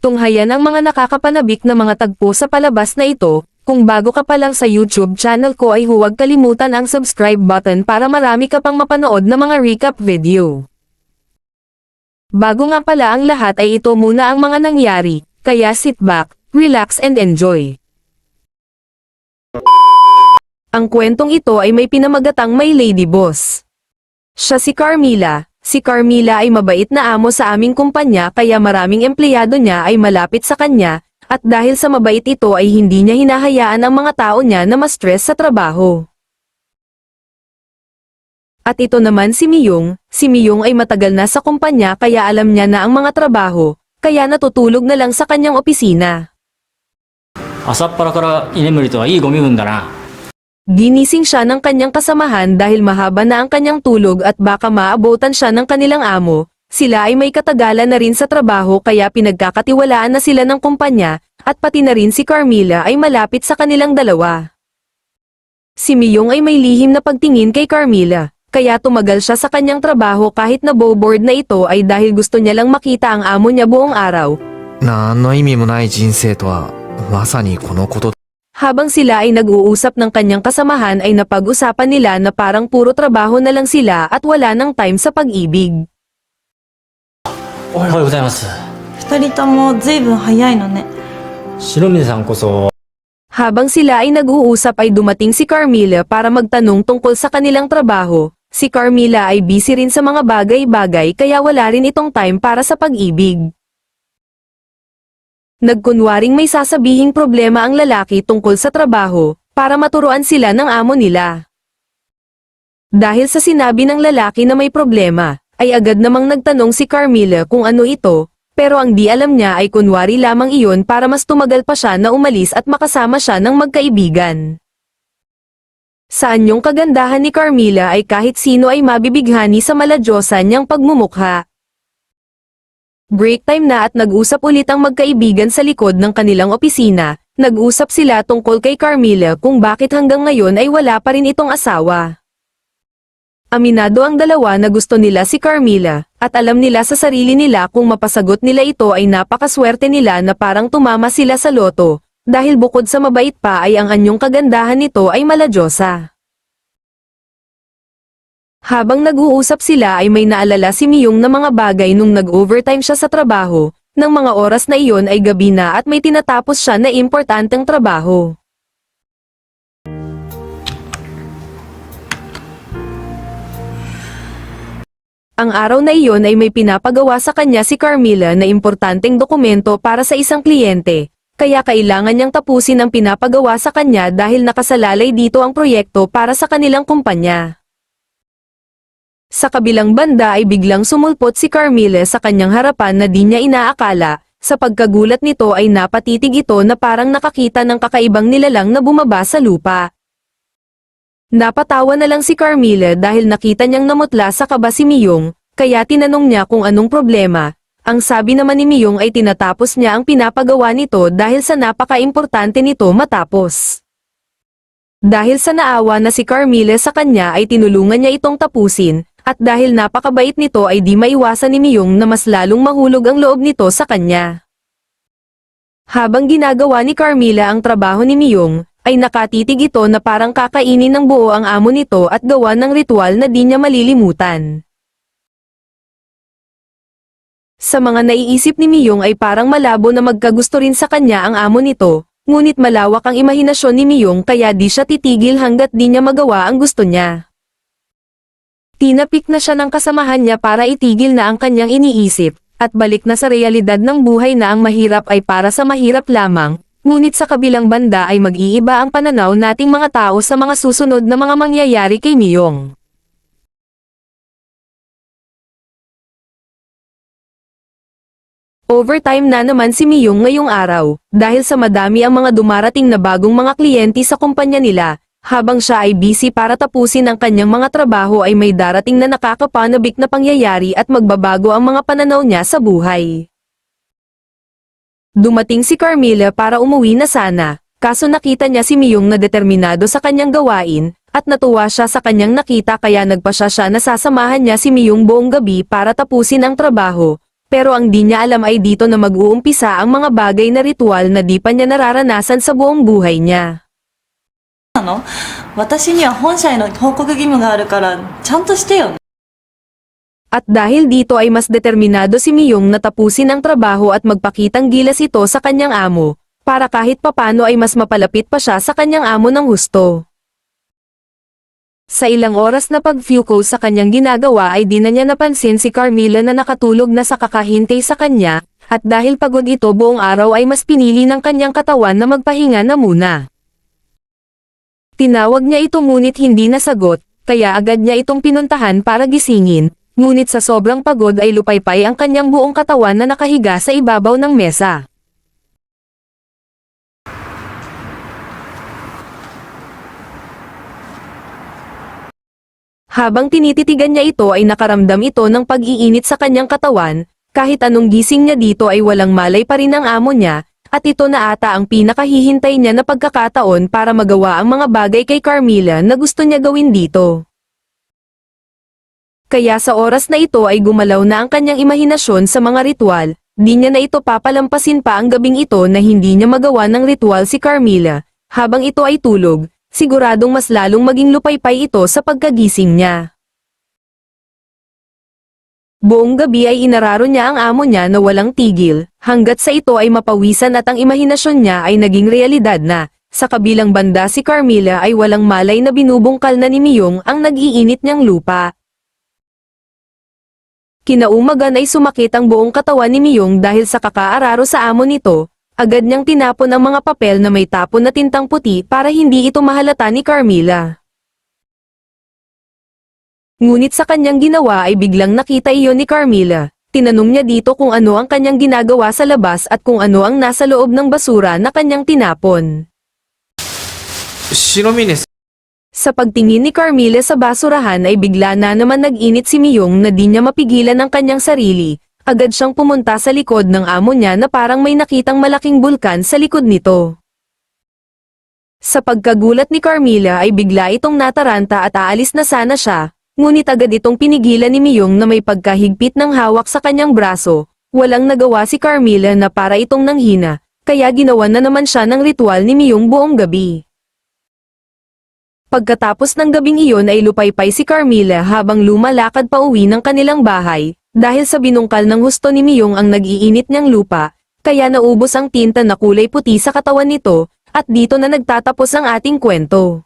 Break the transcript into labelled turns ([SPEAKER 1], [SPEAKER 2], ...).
[SPEAKER 1] Tunghayan ang mga nakakapanabik na mga tagpo sa palabas na ito. Kung bago ka pa lang sa YouTube channel ko ay huwag kalimutan ang subscribe button para marami ka pang mapanood na mga recap video. Bago nga pala ang lahat ay ito muna ang mga nangyari, kaya sit back, relax and enjoy. Ang kwentong ito ay may pinamagatang may lady boss. Siya si Carmilla. Si Carmilla ay mabait na amo sa aming kumpanya kaya maraming empleyado niya ay malapit sa kanya, at dahil sa mabait ito ay hindi niya hinahayaan ang mga tao niya na ma-stress sa trabaho. At ito naman si Miyong ay matagal na sa kumpanya kaya alam niya na ang mga trabaho, kaya natutulog na lang sa kanyang opisina.
[SPEAKER 2] 朝っぱらから居眠りとはいいご身分だな。
[SPEAKER 1] Ginising siya ng kanyang kasamahan dahil mahaba na ang kanyang tulog at baka maabutan siya ng kanilang amo. Sila ay may katagalan na rin sa trabaho kaya pinagkakatiwalaan na sila ng kumpanya, at pati na rin si Carmilla ay malapit sa kanilang dalawa. Si Miyong ay may lihim na pagtingin kay Carmilla, kaya tumagal siya sa kanyang trabaho kahit na bored na ito ay dahil gusto niya lang makita ang amo niya buong araw.
[SPEAKER 3] 何の意味もない人生とはまさにこのことだ。
[SPEAKER 1] Habang sila ay nag-uusap ng kanyang kasamahan ay napag-usapan nila na parang puro trabaho na lang sila at wala nang time sa pag-ibig.
[SPEAKER 2] おはようございます。
[SPEAKER 4] 二人ともずいぶん早いのね。
[SPEAKER 2] 白水さんこそ。
[SPEAKER 1] Habang sila ay nag-uusap ay dumating si Carmilla para magtanong tungkol sa kanilang trabaho. Si Carmilla ay busy rin sa mga bagay-bagay kaya wala rin itong time para sa pag-ibig. Nagkunwaring may sasabihing problema ang lalaki tungkol sa trabaho, para maturuan sila ng amo nila. Dahil sa sinabi ng lalaki na may problema, ay agad namang nagtanong si Carmilla kung ano ito, pero ang di alam niya ay kunwari lamang iyon para mas tumagal pa siya na umalis at makasama siya ng magkaibigan. Sa anyong kagandahan ni Carmilla ay kahit sino ay mabibighani sa maladyosa niyang pagmumukha. Break time na at nag-usap ulit ang magkaibigan sa likod ng kanilang opisina. Nag-usap sila tungkol kay Carmilla kung bakit hanggang ngayon ay wala pa rin itong asawa. Aminado ang dalawa na gusto nila si Carmilla, at alam nila sa sarili nila kung mapasagot nila ito ay napakaswerte nila na parang tumama sila sa loto, dahil bukod sa mabait pa ay ang anyong kagandahan nito ay maladyosa. Habang nag-uusap sila ay may naalala si Miyong na mga bagay nung nag-overtime siya sa trabaho, nang mga oras na iyon ay gabi na at may tinatapos siya na importanteng trabaho. Ang araw na iyon ay may pinapagawa sa kanya si Carmilla na importanteng dokumento para sa isang kliyente, kaya kailangan niyang tapusin ang pinapagawa sa kanya dahil nakasalalay dito ang proyekto para sa kanilang kumpanya. Sa kabilang banda ay biglang sumulpot si Carmilla sa kanyang harapan na di niya inaakala, sa pagkagulat nito ay napatitig ito na parang nakakita ng kakaibang nilalang na bumaba sa lupa. Napatawa na lang si Carmilla dahil nakita niyang namutla sa kaba si Miyong, kaya tinanong niya kung anong problema. Ang sabi naman ni Miyong ay tinatapos niya ang pinapagawa nito dahil sa napaka-importante nito matapos. Dahil sa naawa na si Carmilla sa kanya ay tinulungan niya itong tapusin, at dahil napakabait nito ay di maiwasan ni Miyong na mas lalong mahulog ang loob nito sa kanya. Habang ginagawa ni Carmilla ang trabaho ni Miyong, ay nakatitig ito na parang kakainin ng buo ang amo nito at gawa ng ritual na di niya malilimutan. Sa mga naiisip ni Miyong ay parang malabo na magkagusto rin sa kanya ang amo nito, ngunit malawak ang imahinasyon ni Miyong kaya di siya titigil hanggat di niya magawa ang gusto niya. Tinapik na siya ng kasamahan niya para itigil na ang kanyang iniisip, at balik na sa realidad ng buhay na ang mahirap ay para sa mahirap lamang, ngunit sa kabilang banda ay mag-iiba ang pananaw nating mga tao sa mga susunod na mga mangyayari kay Miyong. Overtime na naman si Miyong ngayong araw, dahil sa madami ang mga dumarating na bagong mga kliyente sa kumpanya nila. Habang siya ay busy para tapusin ang kanyang mga trabaho ay may darating na nakakapanabik na pangyayari at magbabago ang mga pananaw niya sa buhay. Dumating si Carmilla para umuwi na sana, kaso nakita niya si Miyong na determinado sa kanyang gawain, at natuwa siya sa kanyang nakita kaya nagpasya siya na sasamahan niya si Miyong buong gabi para tapusin ang trabaho, Pero ang di niya alam ay dito na mag-uumpisa ang mga bagay na ritual na di pa niya nararanasan sa buong buhay niya.
[SPEAKER 4] なの私には本社への報告義務があるからちゃんとしてよね。
[SPEAKER 1] At dahil dito ay mas determinado si Miyong na tapusin ang trabaho at magpakitang gilas ito sa kanyang amo, para kahit papano ay mas mapalapit pa siya sa kanyang amo ng husto. Sa ilang oras na pag-focus sa kanyang ginagawa ay di na niya napansin si Carmilla na nakatulog na sa kakahintay sa kanya, at dahil pagod ito buong araw ay mas pinili ng kanyang katawan na magpahinga na muna. Tinawag niya ito ngunit hindi nasagot, kaya agad niya itong pinuntahan para gisingin. Ngunit sa sobrang pagod ay lupaypay ang kanyang buong katawan na nakahiga sa ibabaw ng mesa. Habang tinititigan niya ito ay nakaramdam ito ng pag-iinit sa kanyang katawan, kahit anong gising niya dito ay walang malay pa rin ang amo niya, at ito na ata ang pinakahihintay niya na pagkakataon para magawa ang mga bagay kay Carmilla na gusto niya gawin dito. Kaya sa oras na ito ay gumalaw na ang kanyang imahinasyon sa mga ritual, di niya na ito papalampasin pa ang gabing ito na hindi niya magawa ng ritual si Carmilla. Habang ito ay tulog, siguradong mas lalong maging lupaypay ito sa pagkagising niya. Buong gabi ay inararo niya ang amo niya na walang tigil, hanggat sa ito ay mapawisan at ang imahinasyon niya ay naging realidad na. Sa kabilang banda si Carmilla ay walang malay na binubungkal na ni Miyong ang nag-iinit niyang lupa. Kinaumagan ay sumakit ang buong katawan ni Miyong dahil sa kakaararo sa amo nito, agad niyang tinapon ang mga papel na may tapon na tintang puti para hindi ito mahalata ni Carmilla. Ngunit sa kanyang ginawa ay biglang nakita iyon ni Carmilla. Tinanong niya dito kung ano ang kanyang ginagawa sa labas at kung ano ang nasa loob ng basura na kanyang tinapon.
[SPEAKER 3] 白峰さん
[SPEAKER 1] Sa pagtingin ni Carmilla sa basurahan ay bigla na naman nag-init si Miyong na di niya mapigilan ang kanyang sarili. Agad siyang pumunta sa likod ng amo niya na parang may nakitang malaking bulkan sa likod nito. Sa pagkagulat ni Carmilla ay bigla itong nataranta at aalis na sana siya, ngunit agad itong pinigilan ni Miyong na may pagkahigpit ng hawak sa kanyang braso. Walang nagawa si Carmilla na para itong nanghina, kaya ginawa na naman siya ng ritual ni Miyong buong gabi. Pagkatapos ng gabing iyon ay lupaypay si Carmilla habang lumalakad pa uwi ng kanilang bahay, dahil sa binungkal ng husto ni Miyong ang nag-iinit niyang lupa, kaya naubos ang tinta na kulay puti sa katawan nito, at dito na nagtatapos ang ating kwento.